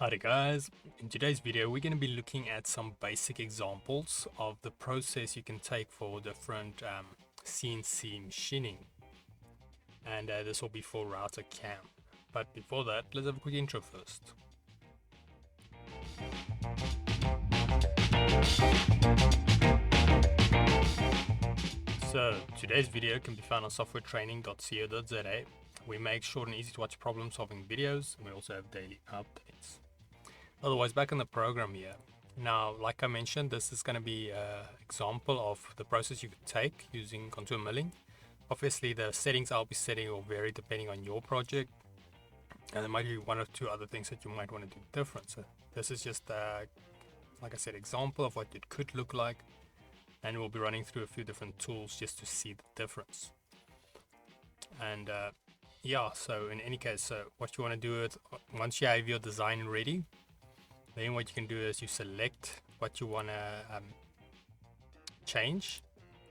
Hi guys, in today's video we're going to be looking at some basic examples of the process you can take for different CNC machining, and this will be for RouterCAM. But before that, let's have a quick intro first. So today's video can be found on softwaretraining.co.za. We make short and easy to watch problem solving videos, and we also have daily updates. Otherwise, back in the program here. Now, like I mentioned, this is going to be an example of the process you could take using contour milling. Obviously, the settings I'll be setting will vary depending on your project, and there might be one or two other things that you might want to do different. So this is just, like I said, example of what it could look like, and we'll be running through a few different tools just to see the difference. And yeah, so in any case, what you want to do is once you have your design ready, then what you can do is you select what you want to change.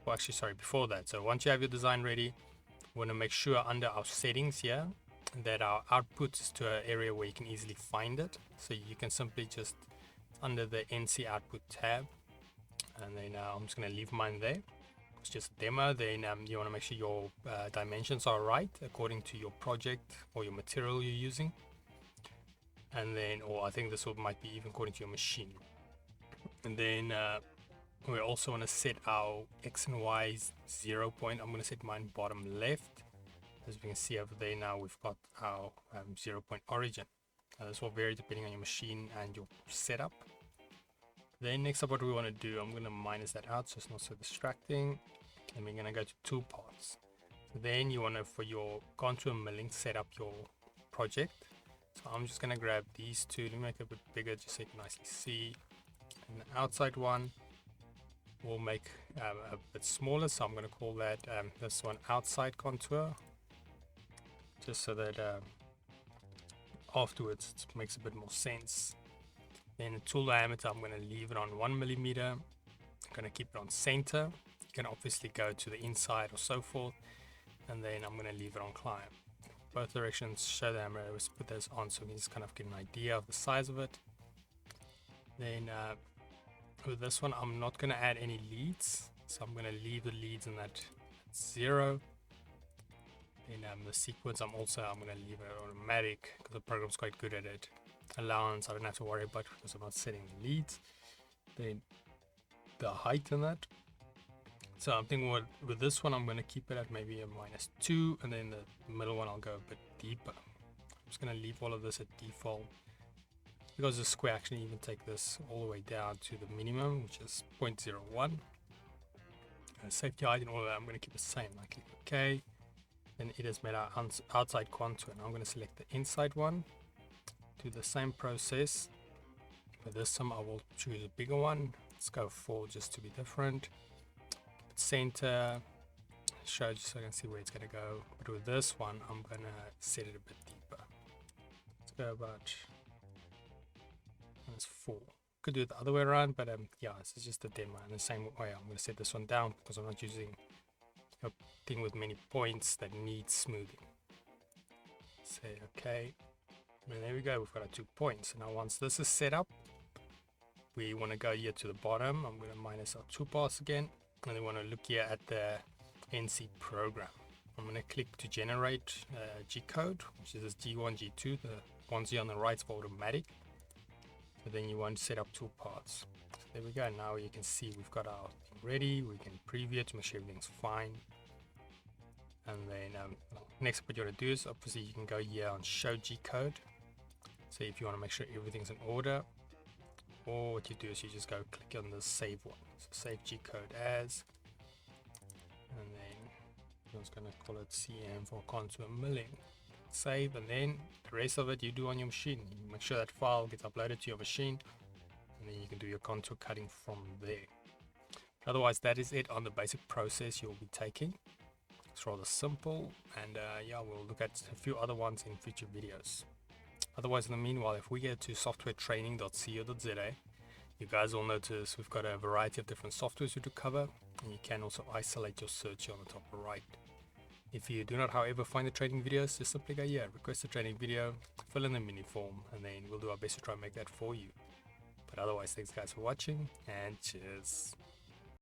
Well, actually, sorry, before that. So once you have your design ready, we want to make sure under our settings here that our output is to an area where you can easily find it. So you can simply just under the NC output tab, and then I'm just going to leave mine there. It's just a demo. Then you want to make sure your dimensions are right according to your project or your material you're using. And then, or I think this might be even according to your machine. And then we also want to set our X and Y 0 point. I'm going to set mine bottom left. As we can see over there now, we've got our 0 point origin. This will vary depending on your machine and your setup. Then next up, what we want to do, I'm going to minus that out so it's not so distracting. And we're going to go to toolpaths. So then you want to, for your contour milling, set up your project. So I'm just going to grab these two. Let me make it a bit bigger just so you can nicely see. And the outside one we'll make a bit smaller. So I'm going to call that this one outside contour. Just so that afterwards it makes a bit more sense. Then the tool diameter, I'm going to leave it on 1 millimeter. I'm going to keep it on center. You can obviously go to the inside or so forth. And then I'm going to leave it on climb. Both directions show the hammer. Let's put those on so we can just kind of get an idea of the size of it. Then with this one, I'm not going to add any leads, so I'm going to leave the leads in that 0. Then the sequence, I'm going to leave it automatic because the program's quite good at it. Allowance, I don't have to worry about because I'm not setting the leads. Then the height in that. So I'm thinking with this one, I'm going to keep it at maybe a -2, and then the middle one I'll go a bit deeper. I'm just going to leave all of this at default because the square actually even take this all the way down to the minimum, which is 0.01. Safety height and all of that, I'm going to keep the same. I click OK. Then it has made our outside contour. Now I'm going to select the inside one. Do the same process. For this time, I will choose a bigger one. Let's go 4 just to be different. Center, show just so I can see where it's going to go. But with this one, I'm going to set it a bit deeper. Let's go about -4. Could do it the other way around, but yeah, this is just a demo. In the same way, I'm going to set this one down because I'm not using a thing with many points that needs smoothing. Say OK, and there we go. We've got our 2 points. Now once this is set up, we want to go here to the bottom. I'm going to minus our toolpaths again. And we want to look here at the NC program. I'm going to click to generate GCode, which is this G1, G2. The ones here on the right for automatic. So then you want to set up toolpaths. So there we go. Now you can see we've got our thing ready. We can preview it to make sure everything's fine. And then next what you want to do is obviously you can go here and show GCode. So if you want to make sure everything's in order. Or what you do is you just go click on the save one. So save GCode as, and then I'm just going to call it CM for contour milling. Save, and then the rest of it you do on your machine. You make sure that file gets uploaded to your machine, and then you can do your contour cutting from there. But otherwise, that is it on the basic process you'll be taking. It's rather simple, and yeah, we'll look at a few other ones in future videos. Otherwise, in the meanwhile, if we get to softwaretraining.co.za, you guys will notice we've got a variety of different softwares to cover, and you can also isolate your search here on the top right. If you do not, however, find the training videos, just simply go here, request a training video, fill in the mini form, and then we'll do our best to try and make that for you. But otherwise, thanks guys for watching, and cheers.